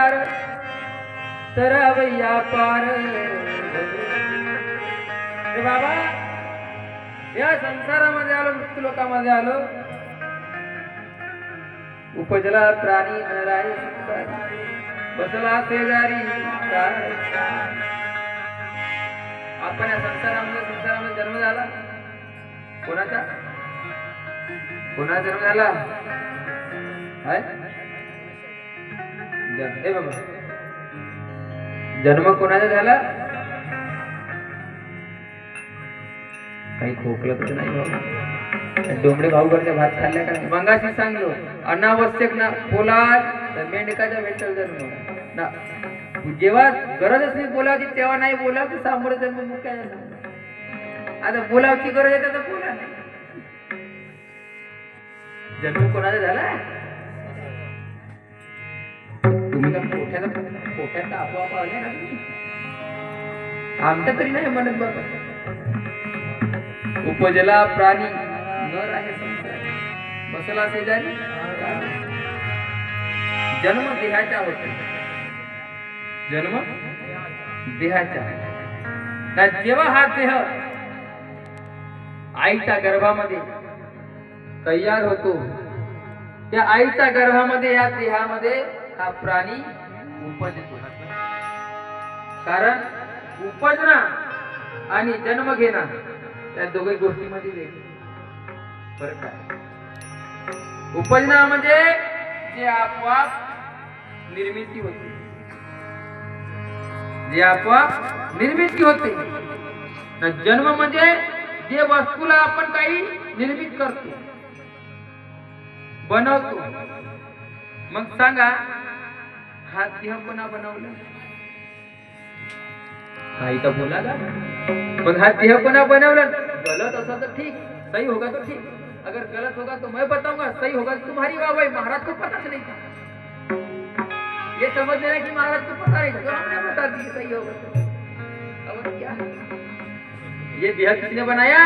संसार तरवया पार। रे बाबा, या संसारामध्ये आलो, मृत्यू लोकामध्ये आलो, उपजला प्राणी नराय संसारी, बसला शेजारी काय। आपण या संसारामध्ये जन्म झाला, कोणाचा जन्म झाला आहे? बाबा, जन्म कोणाचा झाला? काही खोकलं तर नाही बाबा? डोंबडे भाऊ घरच्या भात खाल्ल्या का नाही? मंगाशी सांगलो अनावश्यक ना पोलाद तर मेंढकाच्या भेटल जन्म ना, जेव्हा गरज असली बोलावची तेव्हा नाही बोला की सामोरं जन्म मग काय झालं? आता बोलावची गरज आहे तर बोला नाही। जन्म कोणाचा झाला? तुम्ही का पोट्यात आपोआप आले ना? आमच्या तरी नाही म्हणत बाबा। उपजला प्राणी नर आहे संसार, बसला शेजारी। जन्म देहाचा होतो, जन्म देहाचा ना। जेव्हा हा देह आईच्या गर्भामध्ये तयार होतो, त्या आईच्या गर्भामध्ये या देहामध्ये हा प्राणी उपजतो। कारण उपजना आणि जन्म घेणं त्या दोघी गोष्टीमध्ये वेगळी फरक आहे। उपजना म्हणजे जे आपोआप निर्मिती होते, जे आपोआप निर्मिती होते। जन्म म्हणजे जे वस्तूला आपण काही निर्मित करतो, बनवतो। मग सांगा, हा देह कोणा बनवला? काही तर बोला ना। मग हा देह कोणा बनवला? गलत असा तो ठीक, सही होगा तो ठीक, अगर गलत होगा तो मैं बताऊंगा, सही होगा तो तुम्हारी वाह। महाराज को पता नहीं था, ये समझ लेना कि महाराज को पता नहीं था, तो हमने बता दी सही होगा तो। अब क्या है? ये देह किसने बनाया?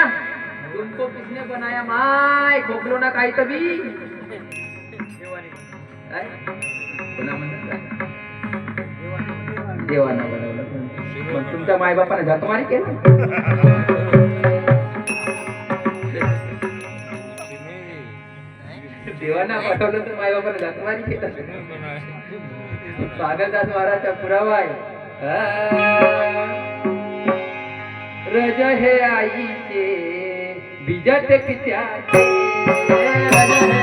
तुमको किसने बनाया? माय खोकलो ना काही तभी देवाना बनवलं। मग तुमच्या माय बापाने जातमारी केलं? देवाना पाठवलं तर माय बापाने जातमारी केलं? स्वागतदास महाराजचा पुरावा आहे। रज हे आईचे बीजत पित्याचे, रज हे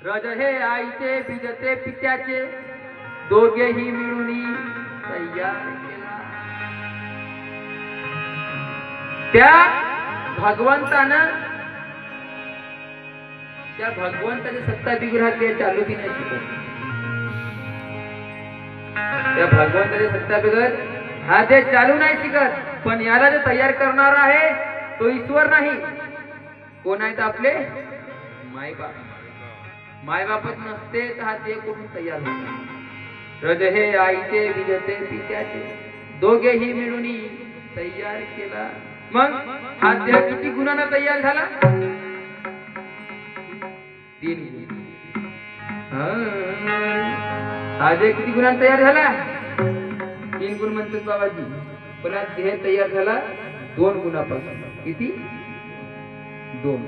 रज हे आईचे बीजते पित्याचे, दोघेही मिळून तयार केला। त्या भगवंतानं त्या भगवंताची सत्ता विग्रहात ते चालू की नाही शिकत? त्या भगवंताची सत्ता विग्रह हा ते चालू नाही शिकत। पण याला जे तयार करणार आहे तो ईश्वर नाही. कोण आहेत आपले मायबाप. मायबापच नसते तर हा देह कुठून तयार होता. रज हे आईचे विजते पित्याचे दोघेही मिळून तयार केला. मग हा देह किती गुणांना तयार झाला? 3 गुण. हा देह किती गुणांना तयार झाला? 3 गुण म्हणतात बाबाजी. पण हा देह तयार झाला 2 गुणापासून. किती? 2.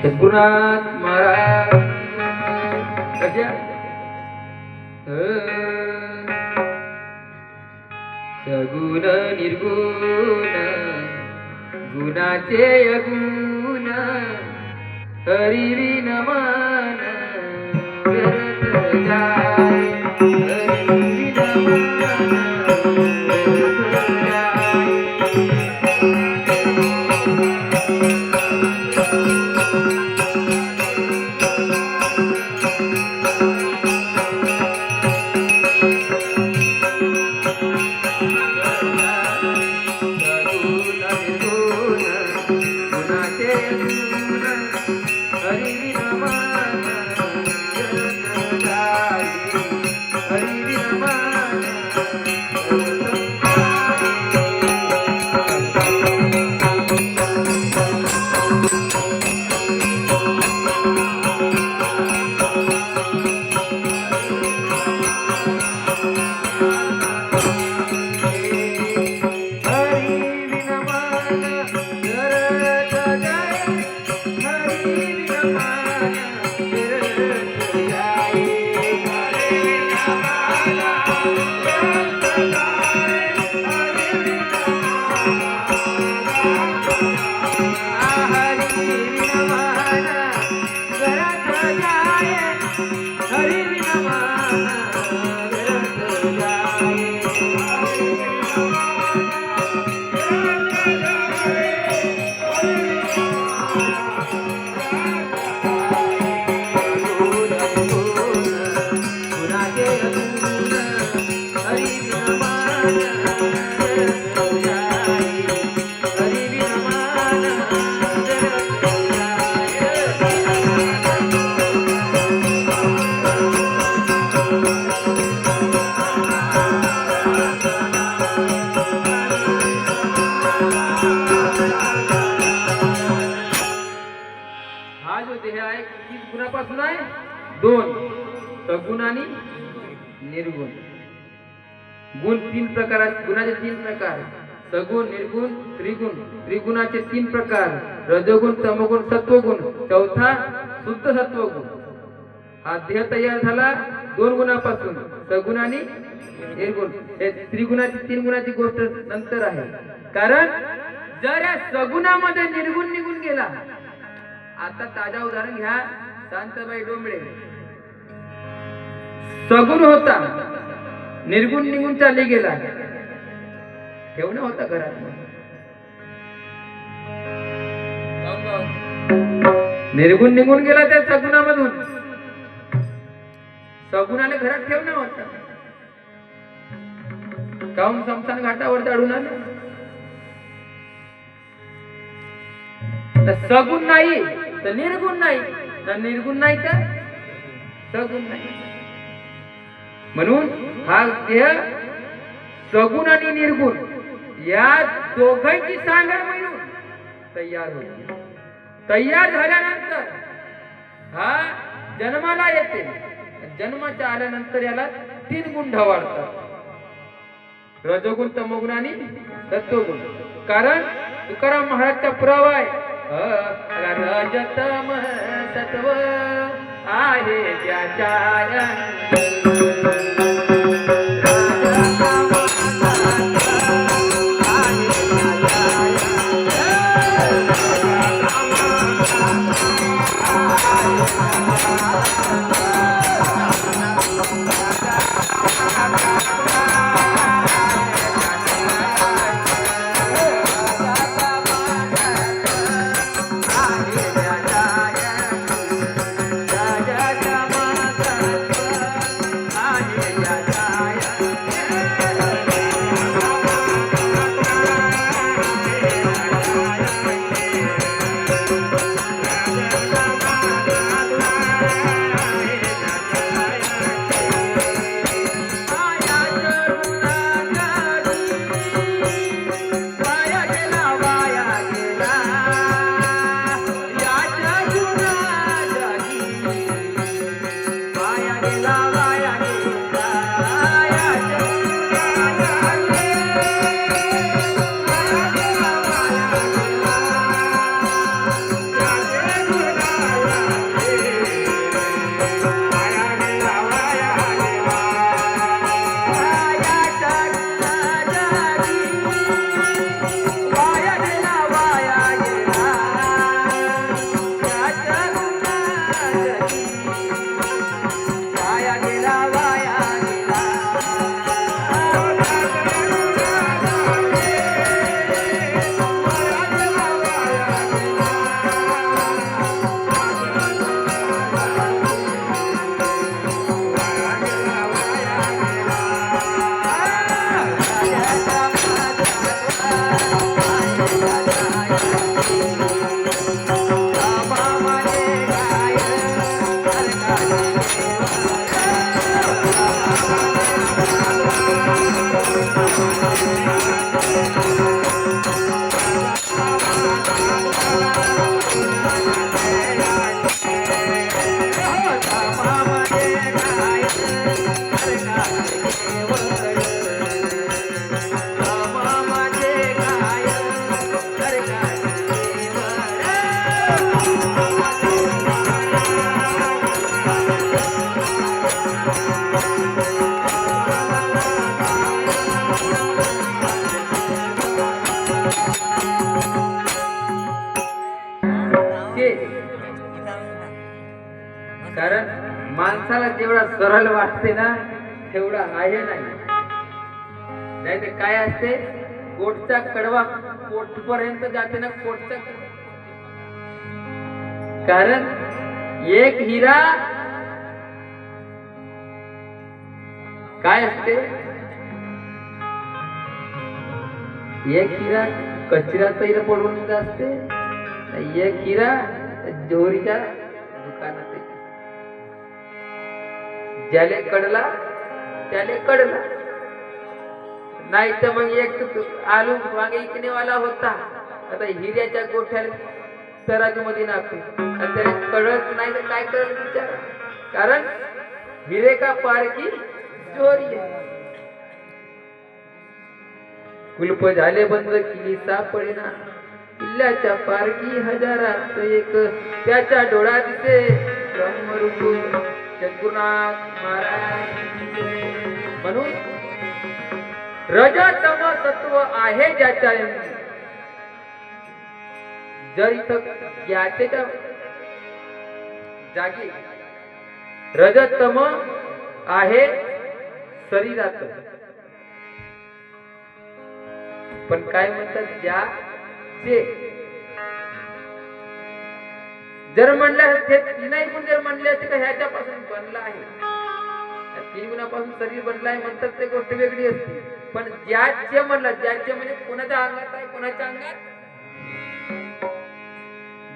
सद्गुरुनाथ महाराज कशा सगुण निर्गुण गुणाचे अगुण हरिविन मन व्यर्थ जाय. हरिविन मन व्यर्थ जाय. गुणापासून आहे 2. सगुण आणि निर्गुण. गुण 3 प्रकार आहेत. गुणाचे 3 प्रकार. सगुण, निर्गुण, त्रिगुण. त्रिगुणाचे 3 प्रकार. रजोगुण, तमोगुण, सत्वगुण. चौथा शुद्ध सत्वगुण. हा देह तयार झाला 2 गुणापासून. सगुण आणि निर्गुण. हे त्रिगुणाची 3 गुणाची गोष्ट नंतर आहे. कारण जर या सगुणामध्ये निर्गुण निघून गेला. आता ताजा उदाहरण घ्या. शांताबाई डोंबळे सगुण होता, निर्गुण निघून चालली गेला. ठेवणं होता घरात. निर्गुण निघून गेला त्या सगुणामधून. सगुणाला घरात ठेवणं होतं. काऊन समसान घाटावर चढून आले. सगुण नाही तर निर्गुण नाही, तर निर्गुण नाही तर सगुण नाही. म्हणून हा देह सगुण आणि निर्गुण या दोघांची सांगड मिळून तयार होते. तयार झाल्यानंतर हा जन्माला येते. जन्माच्या आल्यानंतर याला 3 गुण ढवाळतात. रजोगुण, तमोगुण आणि सत्वगुण. कारण तुकाराम महाराजचा पुरावा आहे. रजतम सत्व आहे ज्याच्या गेला वाया गेला याच्या कारण माणसाला जेवढा सरळ वाटते ना तेवढा आहे नाही ते काय असते कोटचा कडवा कोटपर्यंत जाते ना कोटचा कारण एक हिरा काय असते एक हिरा कचऱ्याचा हिरा पडून असते एक हिरा जोरीच्या दुकानात ज्याले कडला त्याले कडला नाही तर मग एक आलू वांगे इकणेवाला होता आता हिऱ्याच्या गोठ्याला तराजू मध्ये नाकतो आणि त्याला कळत नाही तर काय करेल बिचारा कारण हिरे का पारखी चोरी कुलप झाले बंद किल्ली सापडेना किल्ल्याच्या पारखी हजारात एक त्याच्या डोळा दिसे ब्रह्मरूप चतुर्नाथ महाराज म्हणून रजतम तत्व आहे ज्याच्या जर इथं ज्याच्या जागी रजतम आहे शरीरात पण काय म्हणतात ज्याचे जर म्हणलं ते तीनही गुण जर म्हणले असते का ह्याच्यापासून बनला आहे तीन गुणापासून शरीर बनलं आहे म्हणतात ते गोष्ट वेगळी असते पण ज्याचे म्हणलं ज्याचे म्हणजे कोणाच्या अंगात आहे कोणाच्या अंगात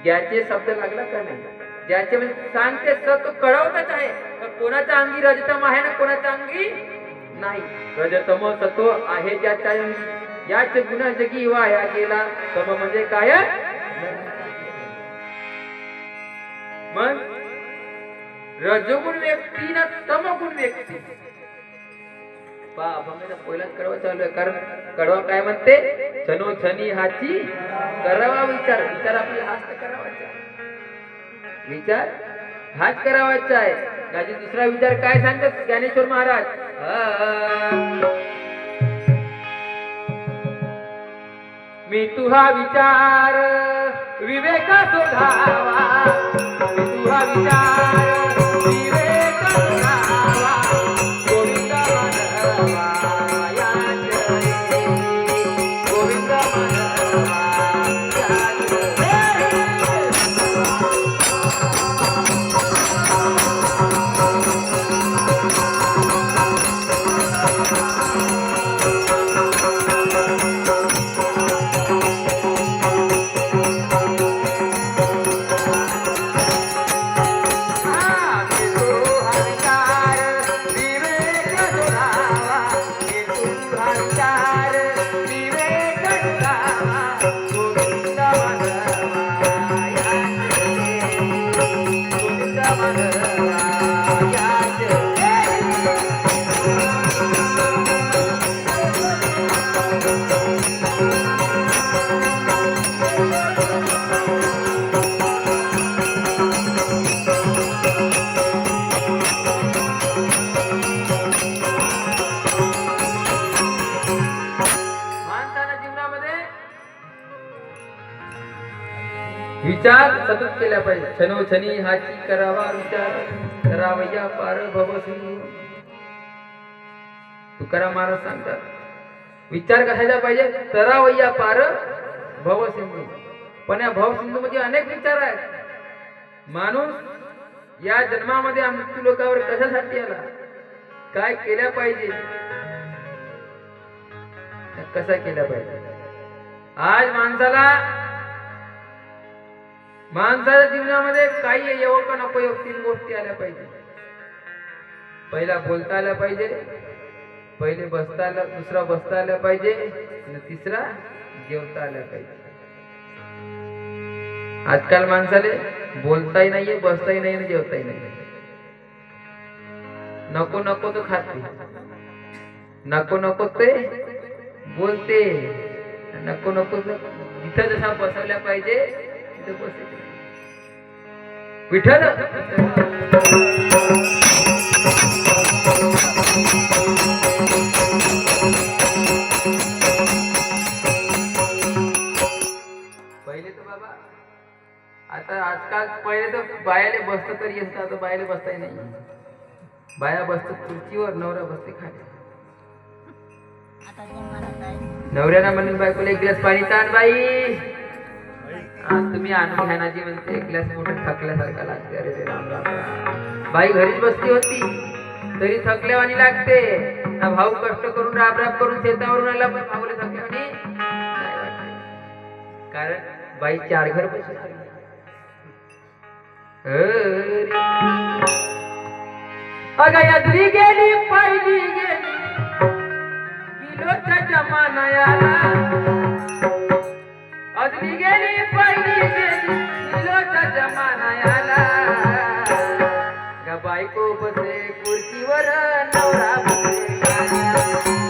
ज्याचे शब्द लागला का नाही ज्याचे म्हणजे सांगते तो कळवतच आहे तर कोणाच्या अंगी रजतम आहे ना कोणाच्या अंगी नाही रजतम सत्व आहे ज्याच्या याचे गुण जगी वाया गेला तम म्हणजे काय मग रजोगुण व्यक्ती ना तमगुण व्यक्ती पहिलाच कडवा चालू आहे कारण कडवा काय म्हणते छनो छनी हाची करावा विचार विचार आपल्याला हाच करावाचा विचार हाच करावाचा आहे त्याची दुसरा विचार काय सांगतात ज्ञानेश्वर महाराज मी तुहा विचार विवेक शोधावा मी तुहा विचार विवेक शोधावा गोविंद मानवा या जय गोविंद मानवा Yeah. विचार सतत केला पाहिजे. क्षणोक्षणी हाची करावा विचार, करावया पार भवसिंधू. तुकाराम महाराज सांगतात विचार कशाचा पाहिजे, तरावया पार भवसिंधू. पण या भवसिंधू मध्ये अनेक विचार आहेत. माणूस या जन्मामध्ये मृत्यू लोकावर कशासाठी आला, काय केल्या पाहिजे, कसा केला पाहिजे. आज माणसाच्या जीवनामध्ये काही येवो का नको येवो, 3 गोष्टी आल्या पाहिजे. पहिला बोलता आल्या पाहिजे, पहिले दुसरा बसता आल्या पाहिजे आणि तिसरा जेवता आल्या पाहिजे. आजकाल माणसाले बोलताही नाहीये, बसताही नाही, जेवताही नाही. नको नको तो खाते, नको नको ते बोलते, नको नको जिथं जसा बसवल्या पाहिजे तिथं बसते. विठ्ठल पहिले तर बाबा, आता आजकाल पहिले तर बायाले बसत तरी येत, आता बायाले बसताही नाही. बाया बसतात खुर्चीवर, नवरा बसते खाली. नवऱ्याला म्हणून बायकोला 1 ग्लास पाणी ताण बाई. तुम्ही आणून घ्या ना जी म्हणते, 1 ग्लास मोठं थकल्यासारखा लागते. अरे राम राम राम. बाई घरीच बसती होती तरी थकल्यावानी लागते. भाऊ कष्ट करून राब करून शेतावरून आला, पण भाऊला थकल्यावानी नाही वाटते. कारण बाई 4 घर बसली. अगं यादरी गेली पहिली गेली, किलोचा जमाना याला. अदली गेली पहिली गेली, किलोचा जमाना याला. ग बायको बसे खुर्चीवर, नवरा बसे खाल्या.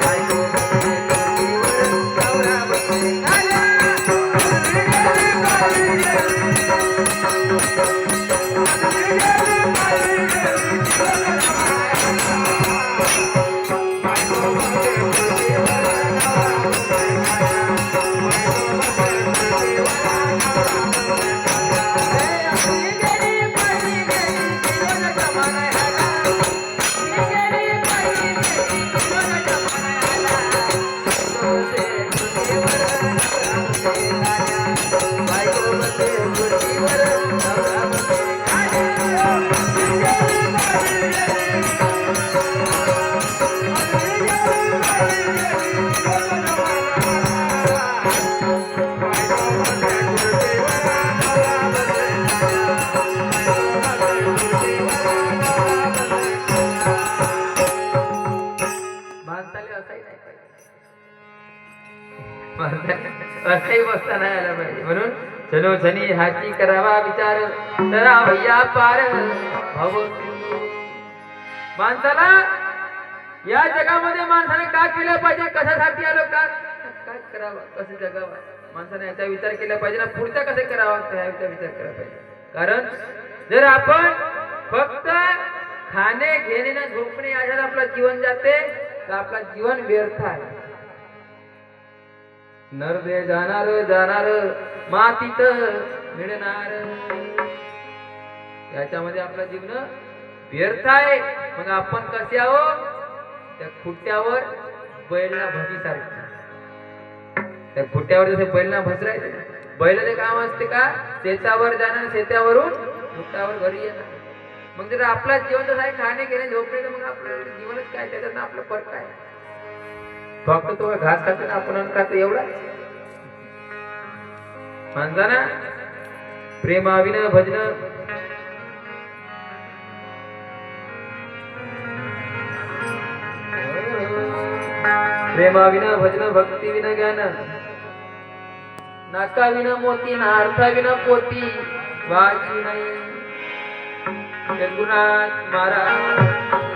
बायको बसे खुर्चीवर, नवरा बसे खाल्या. असंही बसता नाही आला पाहिजे. म्हणून क्षणोक्षणी हाची करावा विचार, तरावया पार भव. माणसाला या जगामध्ये माणसाने काय केलं पाहिजे, कशासाठी आलो, काय करावं, कसं जगावं, माणसाने याचा विचार केला पाहिजे ना. पुढचा कसे करावा याचा विचार केला पाहिजे. कारण जर आपण फक्त खाणे घेणे ना झोपणे याच्यात आपलं जीवन जाते तर आपलं जीवन व्यर्थ आहे. नरदे जाणार जाणार मातीत मिळणार, याच्यामध्ये आपलं जीवन व्यर्थ आहे. मग आपण कसे आहोत, त्या खुट्ट्यावर बैलना भजी सारखी. त्या खुट्ट्यावर जसे बैलना भसरायचे, बैलाचे काम असते का, शेतावर जाणार, शेतावरून खुट्ट्यावर घरी येणार. मग जर आपला जीवन जसं आहे खाणे घेणे झोपणे, तर मग आपलं जीवनच काय, त्याच्यात आपलं फरक काय. फक्त तो घास खातो ना आपण खातो एवढा. माणसाना प्रेमाविना भजन, प्रेमाविना भजन, भक्ती विना ज्ञान, नाका विना मोती, ना अर्था विना पोती वाची नाही. गुरुनाथ महाराज